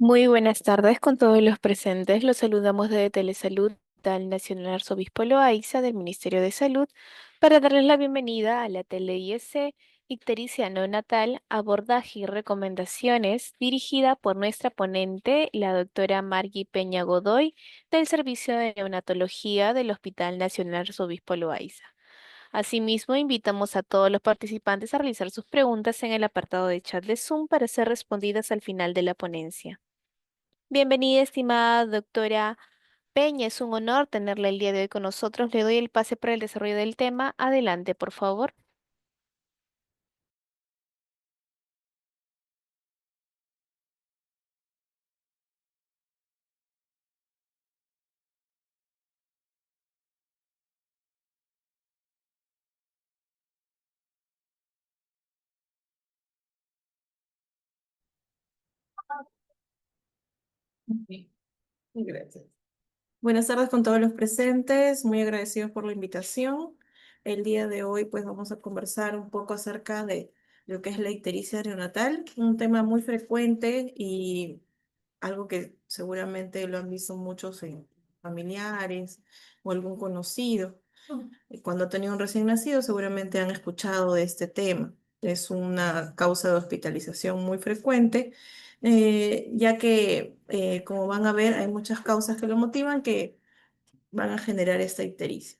Muy buenas tardes con todos los presentes. Los saludamos desde Telesalud al Nacional Arzobispo Loaiza del Ministerio de Salud para darles la bienvenida a la Tele-IS Ictericia Neonatal, abordaje y recomendaciones dirigida por nuestra ponente, la doctora Margui Peña Godoy, del Servicio de Neonatología del Hospital Nacional Arzobispo Loaiza. Asimismo, invitamos a todos los participantes a realizar sus preguntas en el apartado de chat de Zoom para ser respondidas al final de la ponencia. Bienvenida, estimada doctora Peña. Es un honor tenerla el día de hoy con nosotros. Le doy el pase para el desarrollo del tema. Adelante, por favor. Ok, gracias. Buenas tardes con todos los presentes, muy agradecidos por la invitación. El día de hoy pues vamos a conversar un poco acerca de lo que es la ictericia neonatal, un tema muy frecuente y algo que seguramente lo han visto muchos en familiares o algún conocido. Cuando ha tenido un recién nacido seguramente han escuchado de este tema. Es una causa de hospitalización muy frecuente, ya que, como van a ver, hay muchas causas que lo motivan que van a generar esta ictericia.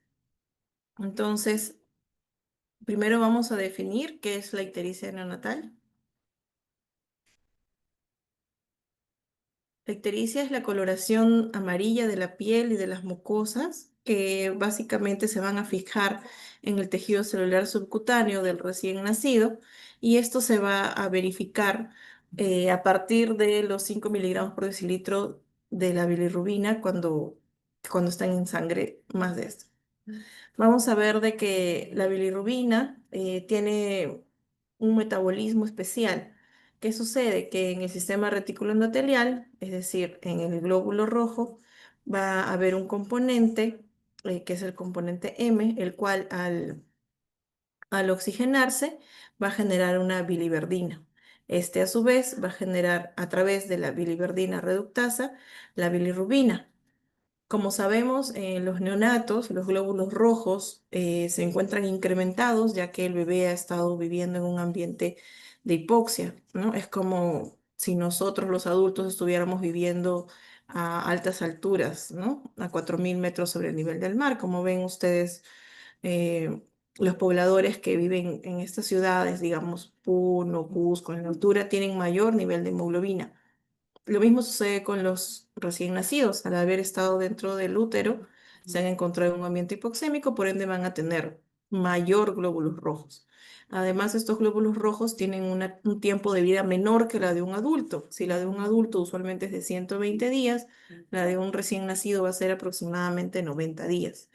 Entonces, primero vamos a definir qué es la ictericia neonatal. La ictericia es la coloración amarilla de la piel y de las mucosas que básicamente se van a fijar en el tejido celular subcutáneo del recién nacido, y esto se va a verificar a partir de los 5 miligramos por decilitro de la bilirrubina cuando están en sangre más de esto. Vamos a ver de que la bilirrubina tiene un metabolismo especial. ¿Qué sucede? Que en el sistema reticulo endotelial, es decir, en el glóbulo rojo, va a haber un componente, que es el componente M, el cual al oxigenarse va a generar una biliverdina. Este a su vez va a generar a través de la biliverdina reductasa la bilirrubina. Como sabemos, en los neonatos, los glóbulos rojos se encuentran incrementados ya que el bebé ha estado viviendo en un ambiente de hipoxia, ¿no? Es como si nosotros los adultos estuviéramos viviendo a altas alturas, ¿no? A 4.000 metros sobre el nivel del mar. Como ven ustedes, eh, los pobladores que viven en estas ciudades, digamos, Puno, Cusco, en la altura, tienen mayor nivel de hemoglobina. Lo mismo sucede con los recién nacidos. Al haber estado dentro del útero, se han encontrado en un ambiente hipoxémico, por ende van a tener mayor glóbulos rojos. Además, estos glóbulos rojos tienen un tiempo de vida menor que la de un adulto. Si la de un adulto usualmente es de 120 días, la de un recién nacido va a ser aproximadamente 90 días.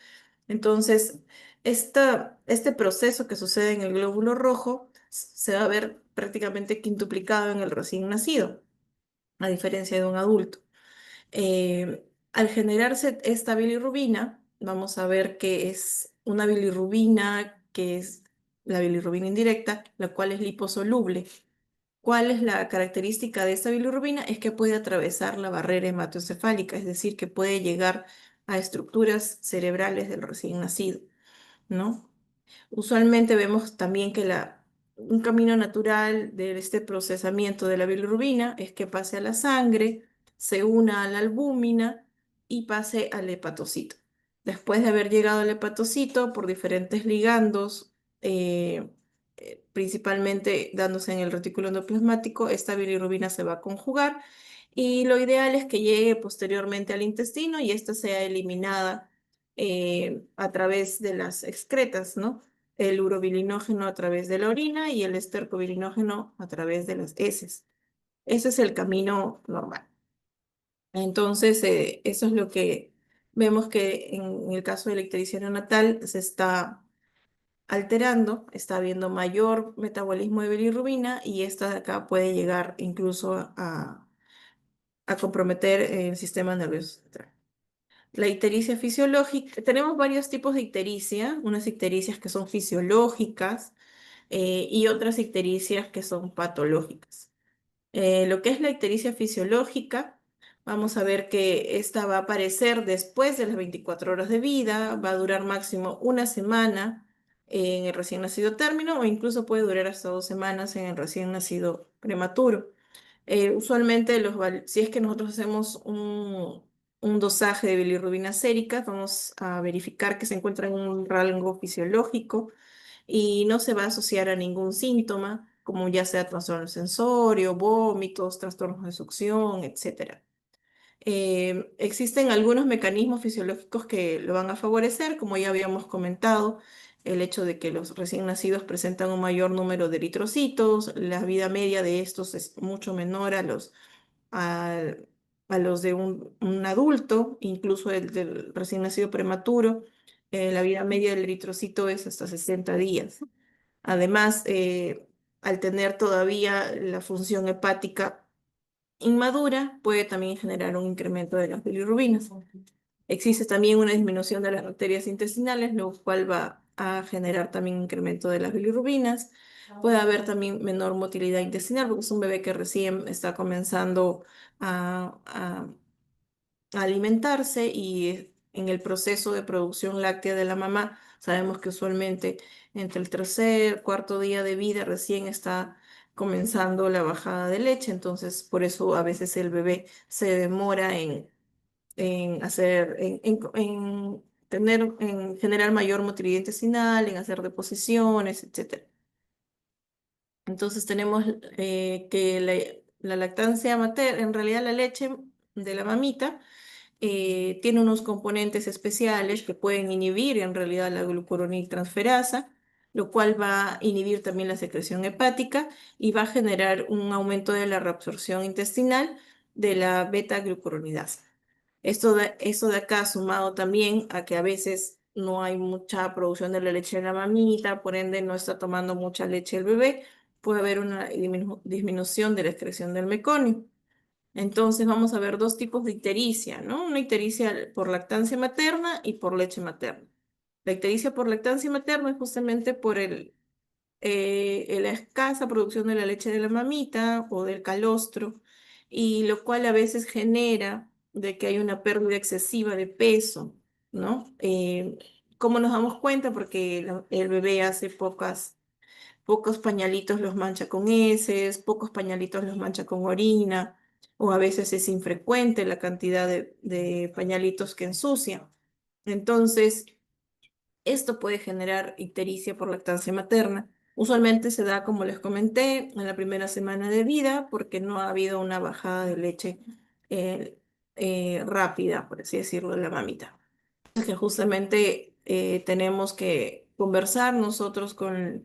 Entonces, este proceso que sucede en el glóbulo rojo se va a ver prácticamente quintuplicado en el recién nacido, a diferencia de un adulto. Al generarse esta bilirrubina, vamos a ver que es una bilirrubina que es la bilirrubina indirecta, la cual es liposoluble. ¿Cuál es la característica de esta bilirrubina? Es que puede atravesar la barrera hematoencefálica, es decir, que puede llegar a estructuras cerebrales del recién nacido, ¿no? Usualmente vemos también que un camino natural de este procesamiento de la bilirrubina es que pase a la sangre, se una a la albúmina y pase al hepatocito. Después de haber llegado al hepatocito por diferentes ligandos, eh, principalmente dándose en el retículo endoplasmático, esta bilirrubina se va a conjugar y lo ideal es que llegue posteriormente al intestino y esta sea eliminada a través de las excretas, ¿no? El urobilinógeno a través de la orina y el estercobilinógeno a través de las heces. Ese es el camino normal. Entonces, eso es lo que vemos que en el caso de la ictericia neonatal se está alterando, está habiendo mayor metabolismo de bilirrubina y esta de acá puede llegar incluso a comprometer el sistema nervioso central. La ictericia fisiológica, tenemos varios tipos de ictericia, unas ictericias que son fisiológicas y otras ictericias que son patológicas. Lo que es la ictericia fisiológica, vamos a ver que esta va a aparecer después de las 24 horas de vida, va a durar máximo una semana en el recién nacido término o incluso puede durar hasta 2 semanas en el recién nacido prematuro. Usualmente si es que nosotros hacemos un dosaje de bilirrubina sérica, vamos a verificar que se encuentra en un rango fisiológico y no se va a asociar a ningún síntoma, como ya sea trastorno sensorio, vómitos, trastornos de succión, etcétera. Existen algunos mecanismos fisiológicos que lo van a favorecer, como ya habíamos comentado, el hecho de que los recién nacidos presentan un mayor número de eritrocitos, la vida media de estos es mucho menor a, a los de un adulto, incluso el del recién nacido prematuro. La vida media del eritrocito es hasta 60 días. Además, al tener todavía la función hepática inmadura, puede también generar un incremento de las bilirrubinas. Existe también una disminución de las bacterias intestinales, lo cual va a generar también incremento de las bilirrubinas. Puede haber también menor motilidad intestinal, porque es un bebé que recién está comenzando a alimentarse y en el proceso de producción láctea de la mamá, sabemos que usualmente entre el tercer, cuarto día de vida recién está comenzando la bajada de leche, entonces por eso a veces el bebé se demora en hacer, en generar mayor motilidad intestinal, en hacer deposiciones, etcétera. Entonces tenemos que la lactancia materna, en realidad la leche de la mamita, tiene unos componentes especiales que pueden inhibir en realidad la glucuroniltransferasa, lo cual va a inhibir también la secreción hepática y va a generar un aumento de la reabsorción intestinal de la beta-glucuronidasa. Esto de acá sumado también a que a veces no hay mucha producción de la leche de la mamita, por ende no está tomando mucha leche el bebé, puede haber una disminución de la excreción del meconio. Entonces vamos a ver dos tipos de ictericia, ¿no? Una ictericia por lactancia materna y por leche materna. La ictericia por lactancia materna es justamente por la escasa producción de la leche de la mamita o del calostro, y lo cual a veces genera de que hay una pérdida excesiva de peso, ¿no? ¿Cómo nos damos cuenta? Porque el bebé hace pocos pañalitos los mancha con heces, pocos pañalitos los mancha con orina, o a veces es infrecuente la cantidad de pañalitos que ensucia. Entonces, esto puede generar ictericia por lactancia materna. Usualmente se da, como les comenté, en la primera semana de vida porque no ha habido una bajada de leche eh, rápida, por así decirlo, de la mamita que justamente tenemos que conversar nosotros con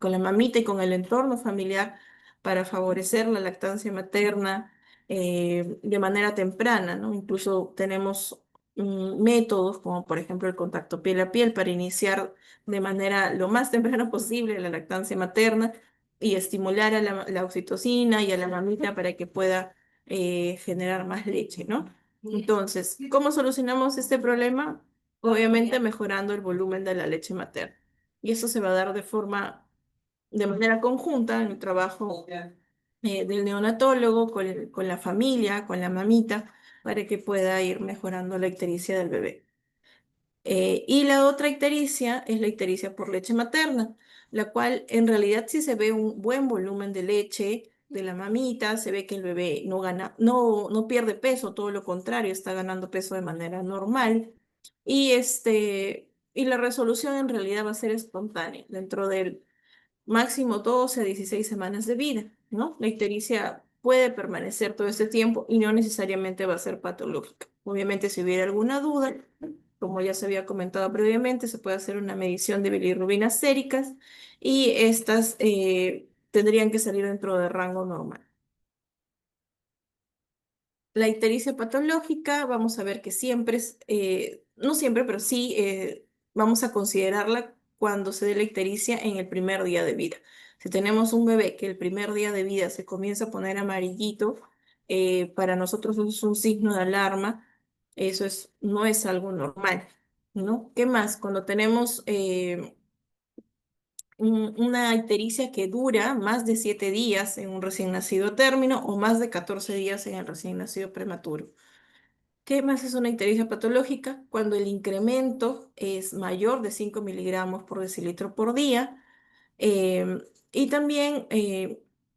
la mamita y con el entorno familiar para favorecer la lactancia materna de manera temprana, ¿no? Incluso tenemos métodos como por ejemplo el contacto piel a piel para iniciar de manera lo más temprana posible la lactancia materna y estimular a la oxitocina y a la mamita para que pueda generar más leche, ¿no? Entonces, ¿cómo solucionamos este problema? Obviamente mejorando el volumen de la leche materna. Y eso se va a dar de manera conjunta en el trabajo del neonatólogo con la familia, con la mamita, para que pueda ir mejorando la ictericia del bebé. Y la otra ictericia es la ictericia por leche materna, la cual en realidad sí se ve un buen volumen de leche de la mamita, se ve que el bebé no pierde peso, todo lo contrario, está ganando peso de manera normal. Y la resolución en realidad va a ser espontánea dentro del máximo 12 a 16 semanas de vida, ¿no? La ictericia puede permanecer todo este tiempo y no necesariamente va a ser patológica. Obviamente, si hubiera alguna duda, como ya se había comentado previamente, se puede hacer una medición de bilirrubinas séricas y estas tendrían que salir dentro del rango normal. La ictericia patológica, vamos a ver que siempre no siempre, pero sí vamos a considerarla cuando se dé la ictericia en el primer día de vida. Si tenemos un bebé que el primer día de vida se comienza a poner amarillito, para nosotros eso es un signo de alarma, no es algo normal, ¿no? ¿Qué más? Cuando tenemos una ictericia que dura más de 7 días en un recién nacido término o más de 14 días en el recién nacido prematuro. ¿Qué más es una ictericia patológica? Cuando el incremento es mayor de 5 miligramos por decilitro por día. em, y también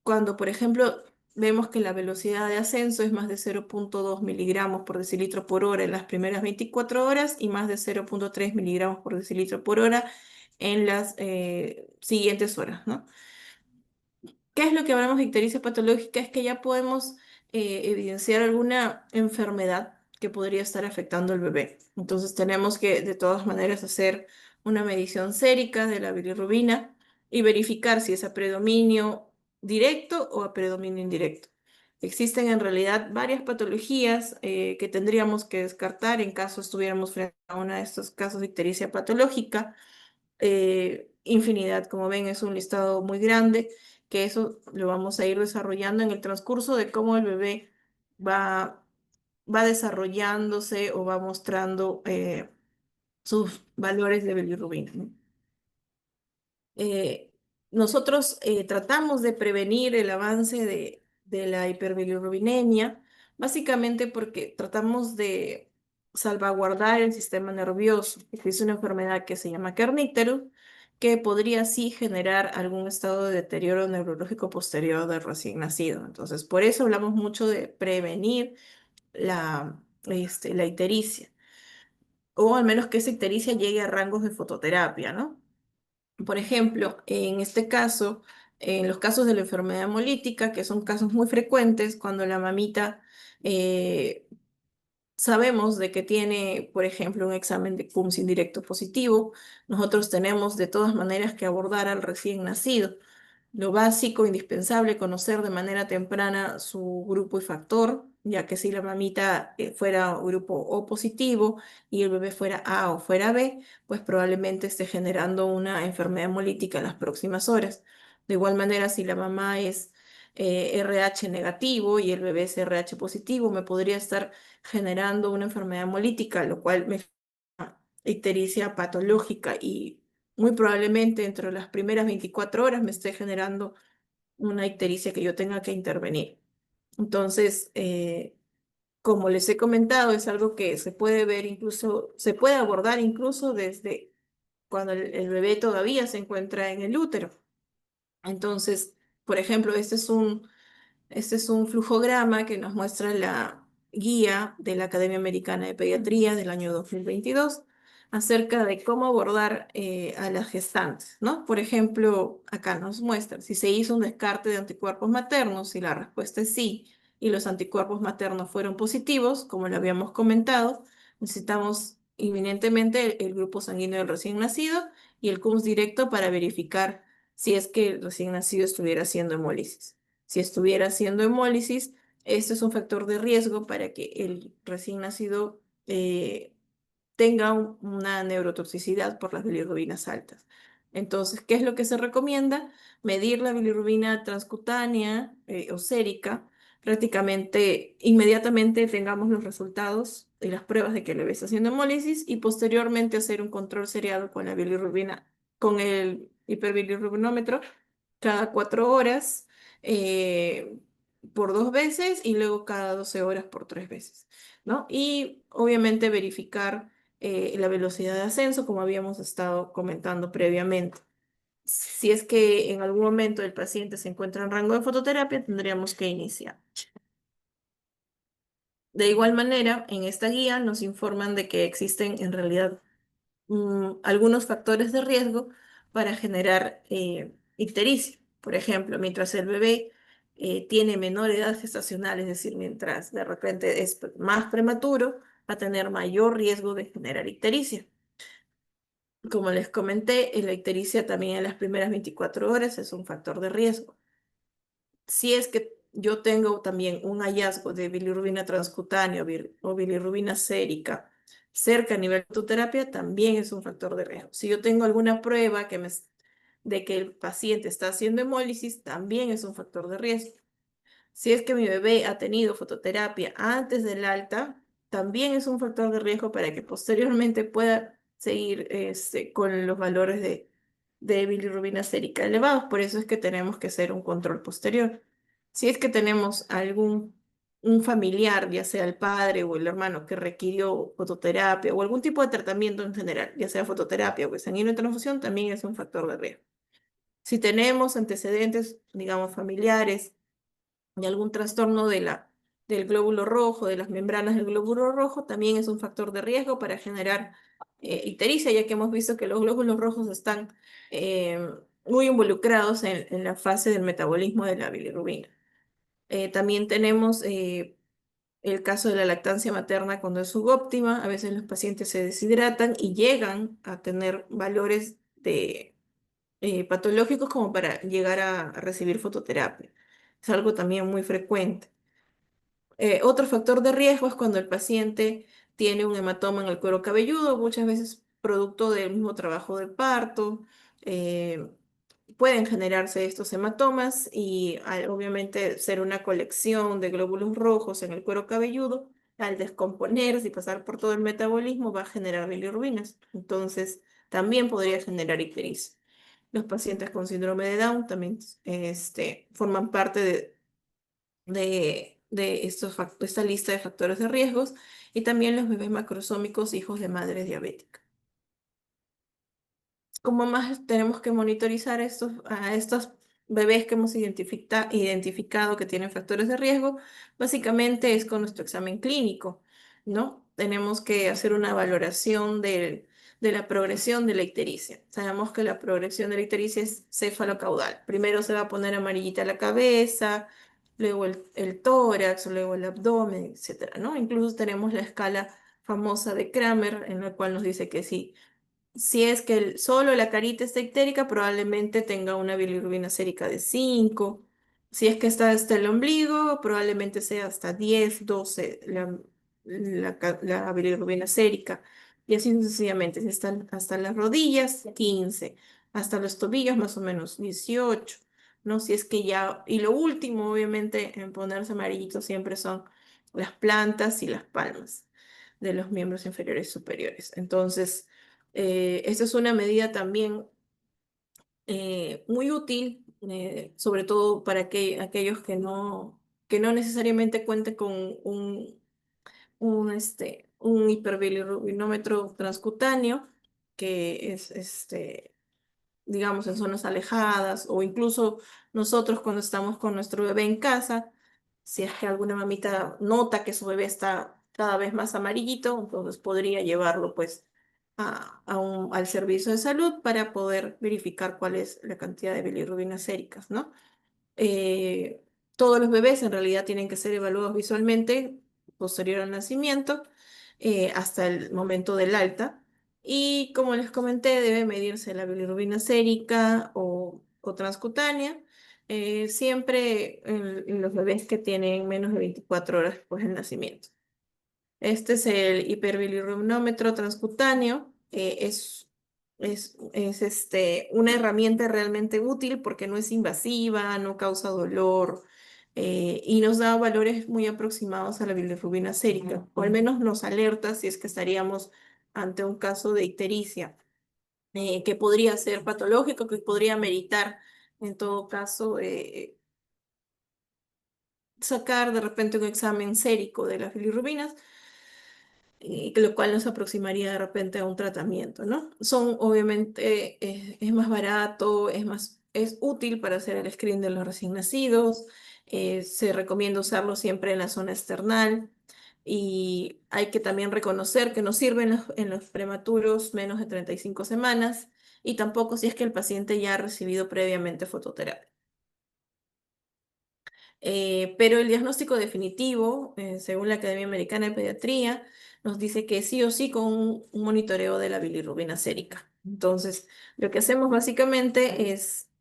cuando, por ejemplo, vemos que la velocidad de ascenso es más de 0,2 miligramos por decilitro por hora en las primeras 24 horas y más de 0,3 miligramos por decilitro por hora en las siguientes horas, ¿no? ¿Qué es lo que hablamos de ictericia patológica? Es que ya podemos evidenciar alguna enfermedad que podría estar afectando al bebé. Entonces tenemos que de todas maneras hacer una medición sérica de la bilirrubina y verificar si es a predominio directo o a predominio indirecto. Existen en realidad varias patologías que tendríamos que descartar en caso estuviéramos frente a uno de estos casos de ictericia patológica. Infinidad, como ven, es un listado muy grande, que eso lo vamos a ir desarrollando en el transcurso de cómo el bebé va, va desarrollándose o va mostrando sus valores de bilirrubina, ¿no? eh, Nosotros tratamos de prevenir el avance de la hiperbilirrubinemia, básicamente porque tratamos de salvaguardar el sistema nervioso. Existe una enfermedad que se llama Kernicterus, que podría sí generar algún estado de deterioro neurológico posterior del recién nacido. Entonces, por eso hablamos mucho de prevenir la ictericia, o al menos que esa ictericia llegue a rangos de fototerapia, ¿no? Por ejemplo, en este caso, en los casos de la enfermedad hemolítica, que son casos muy frecuentes, cuando la mamita eh, sabemos de que tiene, por ejemplo, un examen de CUMS indirecto positivo, nosotros tenemos de todas maneras que abordar al recién nacido. Lo básico, indispensable, conocer de manera temprana su grupo y factor, ya que si la mamita fuera grupo O positivo y el bebé fuera A o fuera B, pues probablemente esté generando una enfermedad hemolítica en las próximas horas. De igual manera, si la mamá es RH negativo y el bebé es RH positivo, me podría estar generando una enfermedad hemolítica, lo cual me ictericia patológica y muy probablemente dentro de las primeras 24 horas me esté generando una ictericia que yo tenga que intervenir. Entonces, como les he comentado, es algo que se puede ver incluso, se puede abordar incluso desde cuando el bebé todavía se encuentra en el útero. Entonces, por ejemplo, este es un flujograma que nos muestra la guía de la Academia Americana de Pediatría del año 2022 acerca de cómo abordar a las gestantes, ¿no? Por ejemplo, acá nos muestra si se hizo un descarte de anticuerpos maternos, y la respuesta es sí, y los anticuerpos maternos fueron positivos, como lo habíamos comentado, necesitamos inminentemente el grupo sanguíneo del recién nacido y el CUMS directo para verificar si es que el recién nacido estuviera haciendo hemólisis. Si estuviera haciendo hemólisis, esto es un factor de riesgo para que el recién nacido tenga una neurotoxicidad por las bilirrubinas altas. Entonces, ¿qué es lo que se recomienda? Medir la bilirrubina transcutánea o sérica. Prácticamente inmediatamente tengamos los resultados y las pruebas de que el bebé está haciendo hemólisis y posteriormente hacer un control seriado con la bilirrubina, con el hiperbilirrubinómetro cada 4 horas eh, por 2 veces y luego cada 12 horas por 3 veces, ¿no? Y obviamente verificar la velocidad de ascenso, como habíamos estado comentando previamente. Si es que en algún momento el paciente se encuentra en rango de fototerapia, tendríamos que iniciar. De igual manera, en esta guía nos informan de que existen en realidad algunos factores de riesgo para generar ictericia. Por ejemplo, mientras el bebé tiene menor edad gestacional, es decir, mientras de repente es más prematuro, va a tener mayor riesgo de generar ictericia. Como les comenté, la ictericia también en las primeras 24 horas es un factor de riesgo. Si es que yo tengo también un hallazgo de bilirrubina transcutánea o bilirrubina sérica cerca a nivel de terapia, también es un factor de riesgo. Si yo tengo alguna prueba de que el paciente está haciendo hemólisis, también es un factor de riesgo. Si es que mi bebé ha tenido fototerapia antes del alta, también es un factor de riesgo para que posteriormente pueda seguir con los valores de bilirrubina sérica elevados. Por eso es que tenemos que hacer un control posterior. Si es que tenemos algún un familiar, ya sea el padre o el hermano, que requirió fototerapia o algún tipo de tratamiento en general, ya sea fototerapia o sanguinotransfusión, también es un factor de riesgo. Si tenemos antecedentes, digamos, familiares de algún trastorno del glóbulo rojo, de las membranas del glóbulo rojo, también es un factor de riesgo para generar ictericia, ya que hemos visto que los glóbulos rojos están eh, muy involucrados en la fase del metabolismo de la bilirrubina. También tenemos el caso de la lactancia materna cuando es subóptima. A veces los pacientes se deshidratan y llegan a tener valores patológicos como para llegar a recibir fototerapia. Es algo también muy frecuente. Otro factor de riesgo es cuando el paciente tiene un hematoma en el cuero cabelludo, muchas veces producto del mismo trabajo de parto. eh, Pueden generarse estos hematomas y al obviamente ser una colección de glóbulos rojos en el cuero cabelludo, al descomponerse y pasar por todo el metabolismo va a generar bilirrubinas. Entonces, también podría generar ictericia. Los pacientes con síndrome de Down también forman parte de esta lista de factores de riesgos y también los bebés macrosómicos hijos de madres diabéticas. ¿Cómo más tenemos que monitorizar a estos bebés que hemos identificado que tienen factores de riesgo? Básicamente es con nuestro examen clínico, ¿no? Tenemos que hacer una valoración de la progresión de la ictericia. Sabemos que la progresión de la ictericia es cefalocaudal. Primero se va a poner amarillita la cabeza, luego el tórax, luego el abdomen, etcétera, ¿no? Incluso tenemos la escala famosa de Kramer, en la cual nos dice que sí. Si es que solo la carita está ictérica, probablemente tenga una bilirrubina sérica de 5. Si es que está hasta el ombligo, probablemente sea hasta 10, 12 la bilirrubina sérica. Y así sucesivamente. Si están hasta las rodillas, 15. Hasta los tobillos, más o menos 18. ¿No? Si es que ya. Y lo último, obviamente, en ponerse amarillito siempre son las plantas y las palmas de los miembros inferiores y superiores. Entonces. Esta es una medida también muy útil, sobre todo para aquellos que no necesariamente cuenten con un hiperbilirubinómetro transcutáneo, que es digamos, en zonas alejadas o incluso nosotros cuando estamos con nuestro bebé en casa, si es que alguna mamita nota que su bebé está cada vez más amarillito, entonces podría llevarlo pues al servicio de salud para poder verificar cuál es la cantidad de bilirrubinas séricas, ¿no? Eh, Todos los bebés en realidad tienen que ser evaluados visualmente posterior al nacimiento hasta el momento del alta. Y como les comenté, debe medirse la bilirrubina sérica o transcutánea, siempre en los bebés que tienen menos de 24 horas después del nacimiento. Este es el hiperbilirrubinómetro transcutáneo. Es una herramienta realmente útil porque no es invasiva, no causa dolor y nos da valores muy aproximados a la bilirrubina sérica, o al menos nos alerta si es que estaríamos ante un caso de ictericia, que podría ser patológico, que podría meritar en todo caso sacar de repente un examen sérico de las bilirrubinas lo cual nos aproximaría de repente a un tratamiento, ¿no? Son obviamente, es más barato, es útil para hacer el screen de los recién nacidos, se recomienda usarlo siempre en la zona external y hay que también reconocer que no sirve en los prematuros menos de 35 semanas y tampoco si es que el paciente ya ha recibido previamente fototerapia. Pero el diagnóstico definitivo, según la Academia Americana de Pediatría, nos dice que sí o sí con un monitoreo de la bilirrubina sérica. Entonces, lo que hacemos básicamente es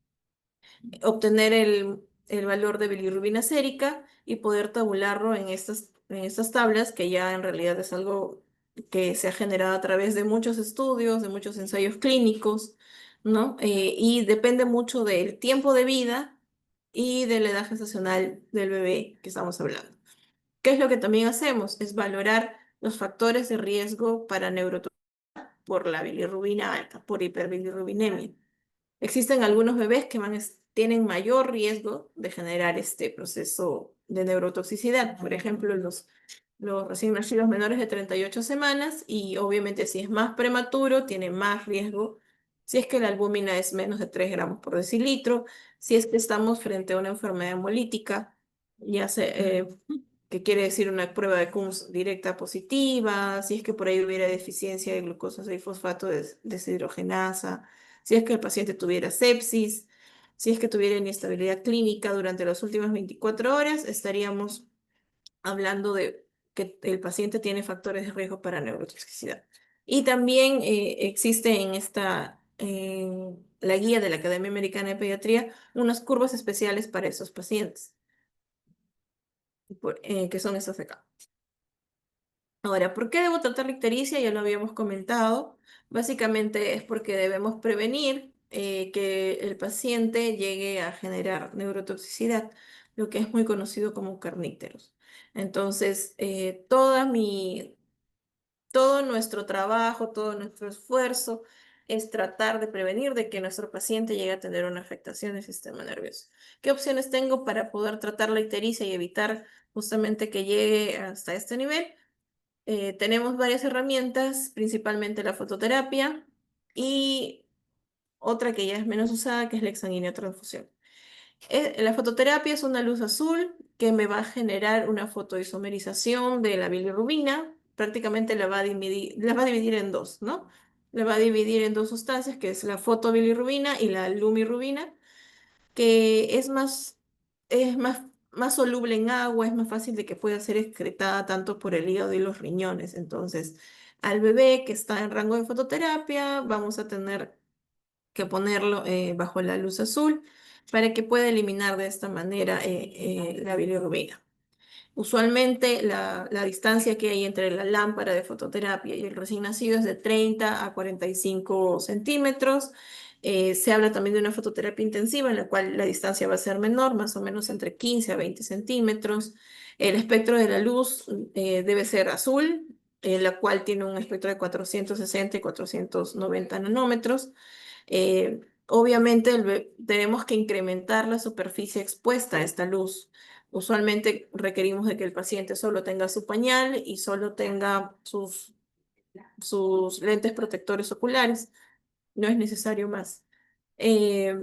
obtener el valor de bilirrubina sérica y poder tabularlo en estas tablas, que ya en realidad es algo que se ha generado a través de muchos estudios, de muchos ensayos clínicos, ¿no? Y depende mucho del tiempo de vida y de la edad gestacional del bebé que estamos hablando. ¿Qué es lo que también hacemos? Es valorar los factores de riesgo para neurotoxicidad por la bilirrubina alta, por hiperbilirrubinemia. Existen algunos bebés que tienen mayor riesgo de generar este proceso de neurotoxicidad. Por ejemplo, los recién nacidos menores de 38 semanas y obviamente si es más prematuro, tiene más riesgo. Si es que la albúmina es menos de 3 gramos por decilitro, si es que estamos frente a una enfermedad hemolítica, ya sea, que quiere decir una prueba de Coombs directa positiva, si es que por ahí hubiera deficiencia de glucosa 6-fosfato deshidrogenasa, si es que el paciente tuviera sepsis, si es que tuviera inestabilidad clínica durante las últimas 24 horas, estaríamos hablando de que el paciente tiene factores de riesgo para neurotoxicidad. Y también existe en la guía de la Academia Americana de Pediatría unas curvas especiales para esos pacientes, que son estas de acá. Ahora, ¿por qué debo tratar la ictericia? Ya lo habíamos comentado. Básicamente es porque debemos prevenir que el paciente llegue a generar neurotoxicidad, lo que es muy conocido como carníteros. Entonces, todo nuestro trabajo, todo nuestro esfuerzo es tratar de prevenir de que nuestro paciente llegue a tener una afectación del sistema nervioso. ¿Qué opciones tengo para poder tratar la ictericia y evitar justamente que llegue hasta este nivel? Tenemos varias herramientas, principalmente la fototerapia y otra que ya es menos usada, que es la exsanguinea-transfusión. La fototerapia es una luz azul que me va a generar una fotoisomerización de la bilirrubina. Prácticamente la va a dividir en dos, ¿no? La va a dividir en dos sustancias, que es la fotobilirrubina y la lumirrubina, que más soluble en agua, es más fácil de que pueda ser excretada tanto por el hígado y los riñones. Entonces, al bebé que está en rango de fototerapia, vamos a tener que ponerlo bajo la luz azul para que pueda eliminar de esta manera la bilirrubina. Usualmente la distancia que hay entre la lámpara de fototerapia y el recién nacido es de 30 a 45 centímetros. Se habla también de una fototerapia intensiva en la cual la distancia va a ser menor, más o menos entre 15 a 20 centímetros. El espectro de la luz debe ser azul, la cual tiene un espectro de 460 y 490 nanómetros. Obviamente tenemos que incrementar la superficie expuesta a esta luz. Usualmente requerimos de que el paciente solo tenga su pañal y solo tenga sus lentes protectores oculares. No es necesario más. Eh,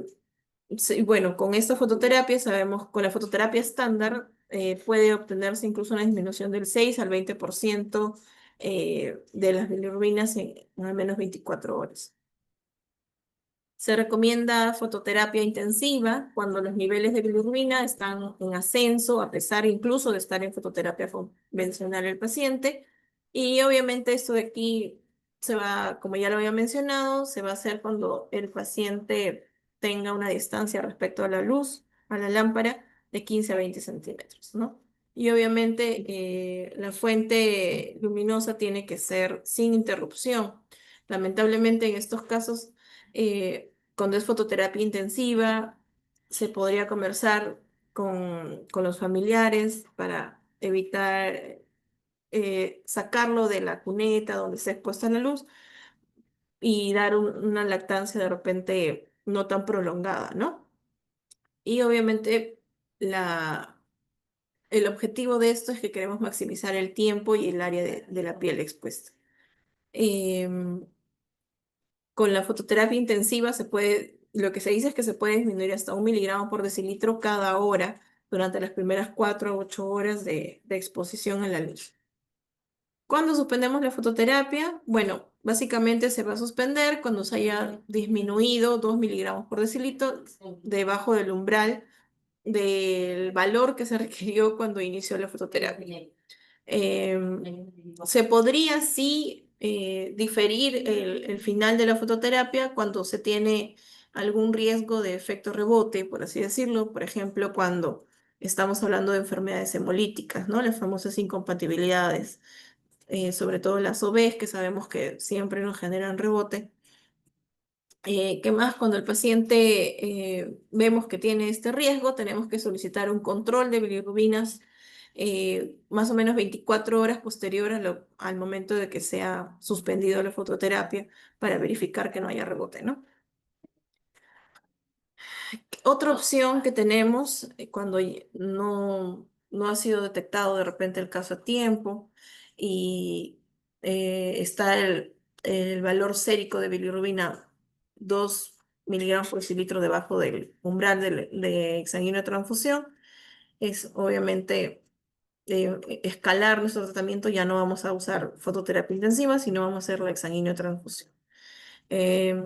sí, bueno, con esta fototerapia sabemos, con la fototerapia estándar puede obtenerse incluso una disminución del 6 al 20% de las bilirrubinas en al menos 24 horas. Se recomienda fototerapia intensiva cuando los niveles de bilirrubina están en ascenso, a pesar incluso de estar en fototerapia convencional el paciente. Y obviamente esto de aquí como ya lo había mencionado, se va a hacer cuando el paciente tenga una distancia respecto a la luz, a la lámpara, de 15 a 20 centímetros, ¿no? Y obviamente la fuente luminosa tiene que ser sin interrupción. Lamentablemente en estos casos cuando es fototerapia intensiva, se podría conversar con los familiares para evitar sacarlo de la cuneta donde se ha expuesto a la luz y dar una lactancia de repente no tan prolongada, ¿no? Y obviamente la, el objetivo de esto es que queremos maximizar el tiempo y el área de la piel expuesta. Em, Con la fototerapia intensiva lo que se dice es que se puede disminuir hasta 1 miligramo por decilitro cada hora durante las primeras 4 a 8 horas de exposición a la luz. ¿Cuándo suspendemos la fototerapia? Bueno, básicamente se va a suspender cuando se haya disminuido 2 miligramos por decilitro debajo del umbral del valor que se requirió cuando inició la fototerapia. Se podría sí diferir el final de la fototerapia cuando se tiene algún riesgo de efecto rebote, por así decirlo, por ejemplo, cuando estamos hablando de enfermedades hemolíticas, ¿no? Las famosas incompatibilidades, sobre todo las OBs, que sabemos que siempre nos generan rebote. ¿Qué más? Cuando el paciente vemos que tiene este riesgo, tenemos que solicitar un control de bilirrubinas más o menos 24 horas posterior al momento de que sea suspendido la fototerapia para verificar que no haya rebote, ¿no? Otra opción que tenemos cuando no ha sido detectado de repente el caso a tiempo y está el valor sérico de bilirrubina 2 miligramos por decilitro debajo del umbral de sanguíneo de transfusión, es obviamente escalar nuestro tratamiento. Ya no vamos a usar fototerapia intensiva, sino vamos a hacer la exsanguíneo transfusión. Eh,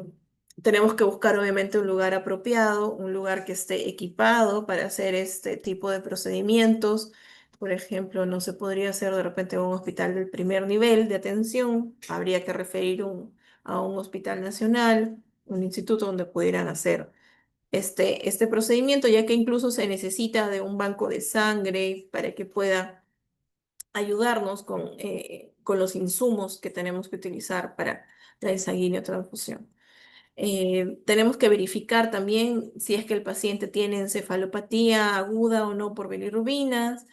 Tenemos que buscar obviamente un lugar apropiado, un lugar que esté equipado para hacer este tipo de procedimientos. Por ejemplo, no se podría hacer de repente en un hospital del primer nivel de atención, habría que referir a un hospital nacional, un instituto donde pudieran hacer este procedimiento, ya que incluso se necesita de un banco de sangre para que pueda ayudarnos con los insumos que tenemos que utilizar para la sanguíneo transfusión. Tenemos que verificar también si es que el paciente tiene encefalopatía aguda o no por bilirrubinas.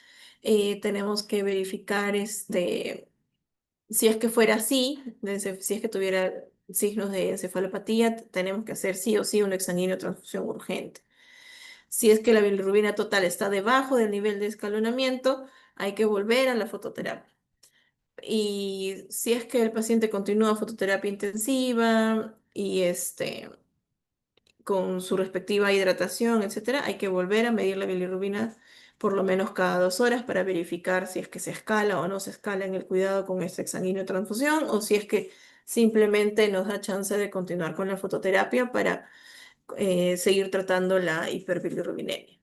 Tenemos que verificar si es que fuera así, si es que tuviera signos de encefalopatía, tenemos que hacer sí o sí una exsanguíneo transfusión urgente. Si es que la bilirrubina total está debajo del nivel de escalonamiento, hay que volver a la fototerapia. Y si es que el paciente continúa fototerapia intensiva y con su respectiva hidratación, etcétera, hay que volver a medir la bilirrubina por lo menos cada 2 horas para verificar si es que se escala o no se escala en el cuidado con esta exsanguíneo transfusión, o si es que simplemente nos da chance de continuar con la fototerapia para seguir tratando la hiperbilirrubinemia.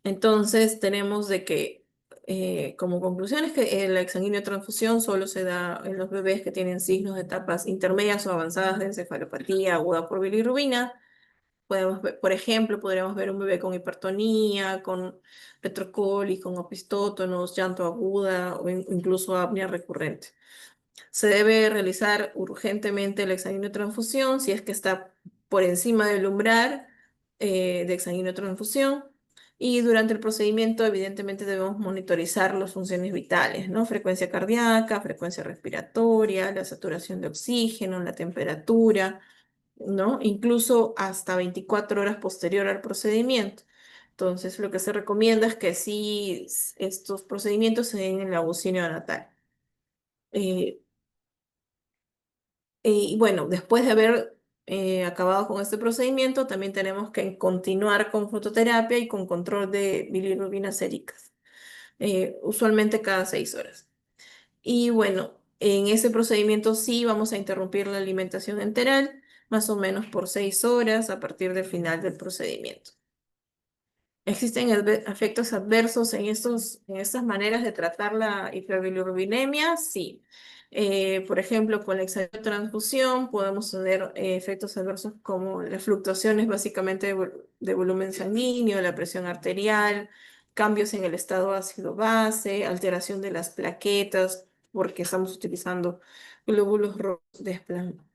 Entonces tenemos de que como conclusión es que la exsanguíneo transfusión solo se da en los bebés que tienen signos de etapas intermedias o avanzadas de encefalopatía aguda por bilirrubina. Por ejemplo, podríamos ver un bebé con hipertonía, con retrocoli, con opistótonos, llanto aguda o incluso apnea recurrente. Se debe realizar urgentemente la exsanguinotransfusión si es que está por encima del umbral de exsanguinotransfusión. Y durante el procedimiento, evidentemente, debemos monitorizar las funciones vitales, ¿no? Frecuencia cardíaca, frecuencia respiratoria, la saturación de oxígeno, la temperatura, ¿no? Incluso hasta 24 horas posterior al procedimiento. Entonces, lo que se recomienda es que sí estos procedimientos se den en la UCI neonatal. Eh, y bueno, después de haber acabado con este procedimiento, también tenemos que continuar con fototerapia y con control de bilirrubinas séricas, usualmente cada 6 horas. Y bueno, en ese procedimiento sí vamos a interrumpir la alimentación enteral, más o menos por 6 horas a partir del final del procedimiento. ¿Existen efectos adversos en estas maneras de tratar la hiperbilirrubinemia? Sí. Por ejemplo, con la extratransfusión podemos tener efectos adversos como las fluctuaciones básicamente de volumen sanguíneo, la presión arterial, cambios en el estado ácido-base, alteración de las plaquetas, porque estamos utilizando glóbulos rojos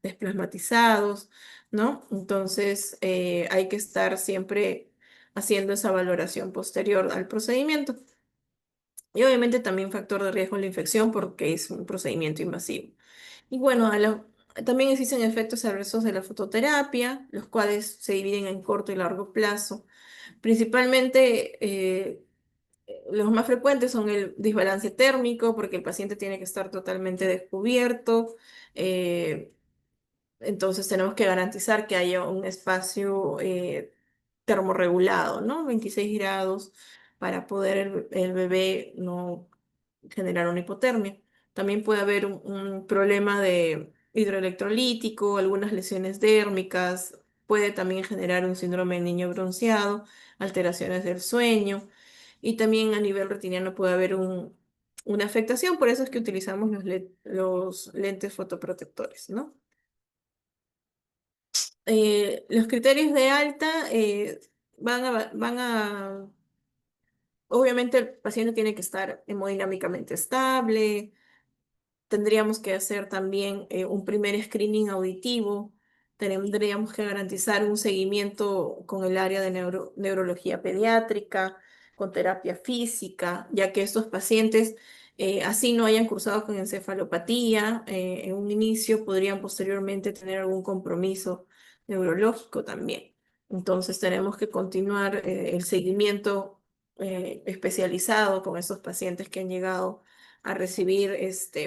desplasmatizados, ¿no? Entonces, hay que estar siempre haciendo esa valoración posterior al procedimiento. Y obviamente también factor de riesgo en la infección porque es un procedimiento invasivo. Y bueno, también existen efectos adversos de la fototerapia, los cuales se dividen en corto y largo plazo. Principalmente, los más frecuentes son el desbalance térmico, porque el paciente tiene que estar totalmente descubierto. eh, entonces tenemos que garantizar que haya un espacio termorregulado, ¿no? 26 grados para poder el bebé no generar una hipotermia. También puede haber un problema de hidroelectrolítico, algunas lesiones dérmicas, puede también generar un síndrome de niño bronceado, alteraciones del sueño y también a nivel retiniano puede haber una afectación, por eso es que utilizamos los lentes fotoprotectores, ¿no? Los criterios de alta obviamente el paciente tiene que estar hemodinámicamente estable. Tendríamos que hacer también un primer screening auditivo. Tendríamos que garantizar un seguimiento con el área de neurología pediátrica, con terapia física, ya que estos pacientes, así no hayan cursado con encefalopatía, en un inicio podrían posteriormente tener algún compromiso neurológico también. Entonces tenemos que continuar el seguimiento especializado con esos pacientes que han llegado a recibir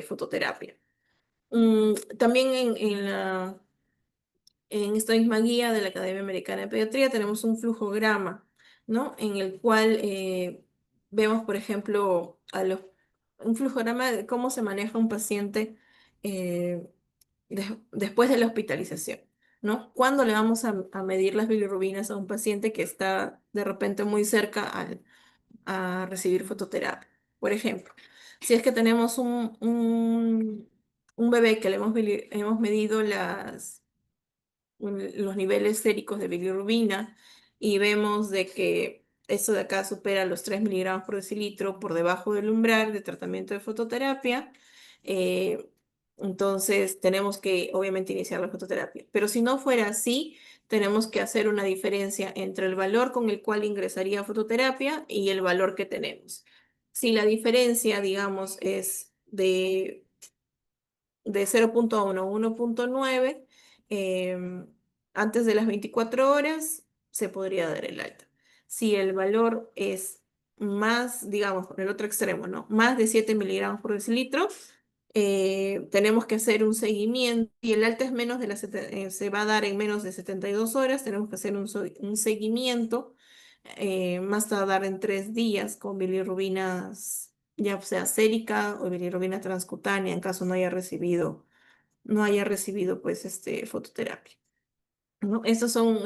fototerapia. También en esta misma guía de la Academia Americana de Pediatría tenemos un flujograma, ¿no? En el cual vemos, por ejemplo, un flujograma de cómo se maneja un paciente eh, después de la hospitalización, ¿no? ¿Cuándo le vamos a medir las bilirrubinas a un paciente que está de repente muy cerca a recibir fototerapia? Por ejemplo, si es que tenemos un bebé que le hemos medido los niveles séricos de bilirrubina y vemos de que esto de acá supera los 3 miligramos por decilitro por debajo del umbral de tratamiento de fototerapia, eh, entonces tenemos que obviamente iniciar la fototerapia. Pero si no fuera así, tenemos que hacer una diferencia entre el valor con el cual ingresaría a fototerapia y el valor que tenemos. Si la diferencia, digamos, es de 0,1 a 1,9, antes de las 24 horas se podría dar el alta. Si el valor es más, digamos, por el otro extremo, ¿no? Más de 7 miligramos por decilitro, tenemos que hacer un seguimiento y el alta es menos de se va a dar en menos de 72 horas, tenemos que hacer un seguimiento más tardar en 3 días con bilirrubinas, ya sea sérica o bilirrubina transcutánea, en caso no haya recibido pues fototerapia, ¿no? Estos son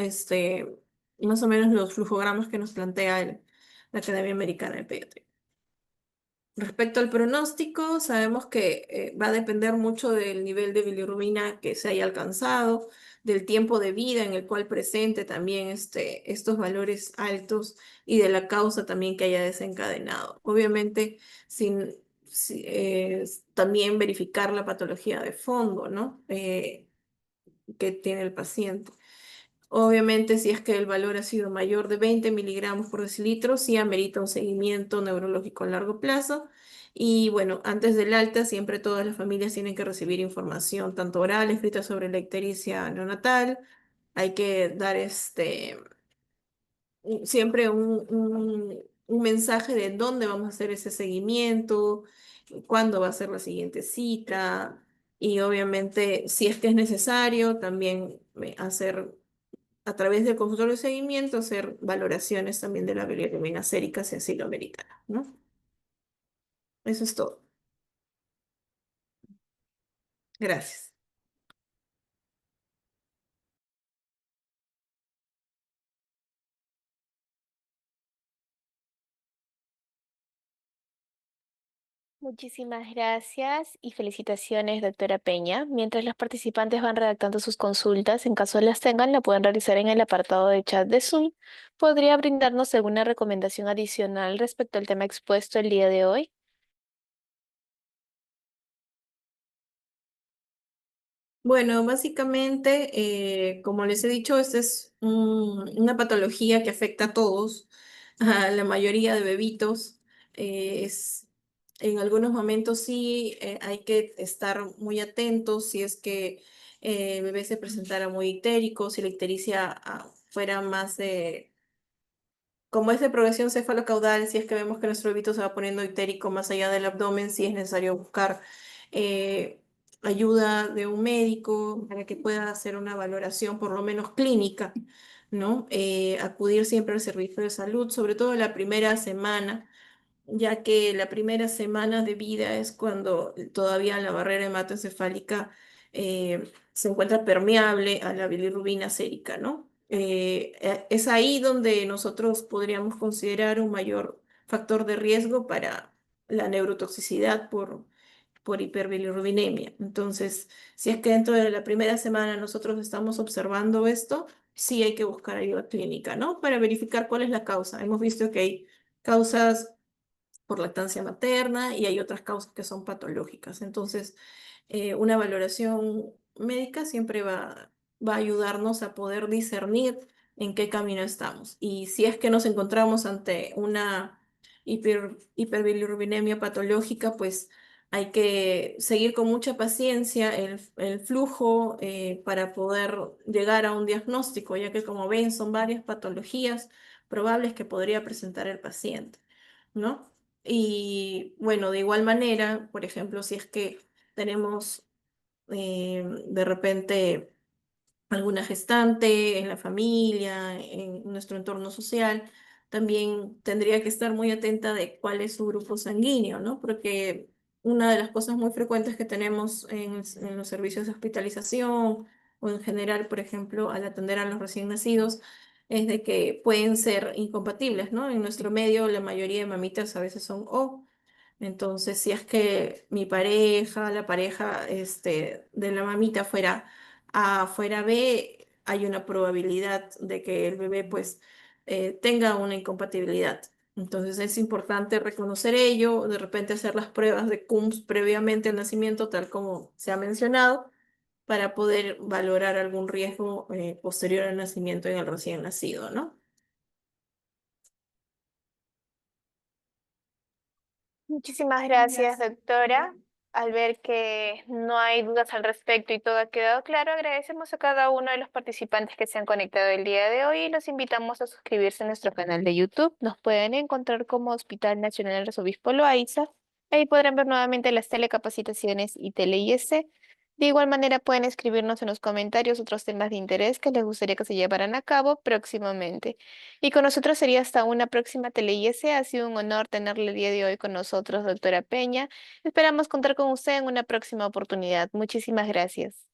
más o menos los flujogramas que nos plantea la Academia Americana de Pediatría. Respecto al pronóstico, sabemos que va a depender mucho del nivel de bilirrubina que se haya alcanzado, del tiempo de vida en el cual presente también estos valores altos y de la causa también que haya desencadenado. Obviamente, sin, también verificar la patología de fondo, ¿no? Que tiene el paciente. Obviamente, si es que el valor ha sido mayor de 20 miligramos por decilitro, sí amerita un seguimiento neurológico a largo plazo. Y bueno, antes del alta, siempre todas las familias tienen que recibir información, tanto oral, escrita sobre la ictericia neonatal. Hay que dar siempre un mensaje de dónde vamos a hacer ese seguimiento, cuándo va a ser la siguiente cita. Y obviamente, si es que es necesario, también hacer a través del consultorio de seguimiento, hacer valoraciones también de la bilirrubina sérica si así lo amerita, ¿no? Eso es todo. Gracias. Muchísimas gracias y felicitaciones, doctora Peña. Mientras los participantes van redactando sus consultas, en caso las tengan, la pueden realizar en el apartado de chat de Zoom. ¿Podría brindarnos alguna recomendación adicional respecto al tema expuesto el día de hoy? Bueno, básicamente, como les he dicho, esta es una patología que afecta a todos, a la mayoría de bebitos. En algunos momentos sí hay que estar muy atentos si es que el bebé se presentara muy ictérico, si la ictericia fuera más de como es de progresión cefalocaudal, si es que vemos que nuestro bebito se va poniendo ictérico más allá del abdomen, sí es necesario buscar eh, ayuda de un médico para que pueda hacer una valoración por lo menos clínica, ¿no? Acudir siempre al servicio de salud, sobre todo la primera semana, ya que la primera semana de vida es cuando todavía la barrera hematoencefálica se encuentra permeable a la bilirrubina sérica, ¿no? Es ahí donde nosotros podríamos considerar un mayor factor de riesgo para la neurotoxicidad por hiperbilirrubinemia. Entonces, si es que dentro de la primera semana nosotros estamos observando esto, sí hay que buscar ayuda clínica, ¿no? Para verificar cuál es la causa. Hemos visto que hay causas por lactancia materna y hay otras causas que son patológicas. Entonces, una valoración médica siempre va a ayudarnos a poder discernir en qué camino estamos. Y si es que nos encontramos ante una hiperbilirrubinemia patológica, pues Hay que seguir con mucha paciencia el flujo para poder llegar a un diagnóstico, ya que como ven son varias patologías probables que podría presentar el paciente, ¿no? Y bueno, de igual manera, por ejemplo, si es que tenemos de repente alguna gestante en la familia, en nuestro entorno social, también tendría que estar muy atenta de cuál es su grupo sanguíneo, ¿no? Porque una de las cosas muy frecuentes que tenemos en los servicios de hospitalización o en general, por ejemplo, al atender a los recién nacidos, es de que pueden ser incompatibles, ¿no? En nuestro medio, la mayoría de mamitas a veces son O. Entonces, si es que mi pareja, la pareja de la mamita fuera A, fuera B, hay una probabilidad de que el bebé pues tenga una incompatibilidad. Entonces es importante reconocer ello, de repente hacer las pruebas de CUMS previamente al nacimiento, tal como se ha mencionado, para poder valorar algún riesgo posterior al nacimiento en el recién nacido, ¿no? Muchísimas gracias, doctora. Al ver que no hay dudas al respecto y todo ha quedado claro, agradecemos a cada uno de los participantes que se han conectado el día de hoy y los invitamos a suscribirse a nuestro canal de YouTube. Nos pueden encontrar como Hospital Nacional Arzobispo Loaiza. Ahí podrán ver nuevamente las telecapacitaciones y tele-IS. De igual manera pueden escribirnos en los comentarios otros temas de interés que les gustaría que se llevaran a cabo próximamente. Y con nosotros sería hasta una próxima tele-IS. Ha sido un honor tenerle el día de hoy con nosotros, doctora Peña. Esperamos contar con usted en una próxima oportunidad. Muchísimas gracias.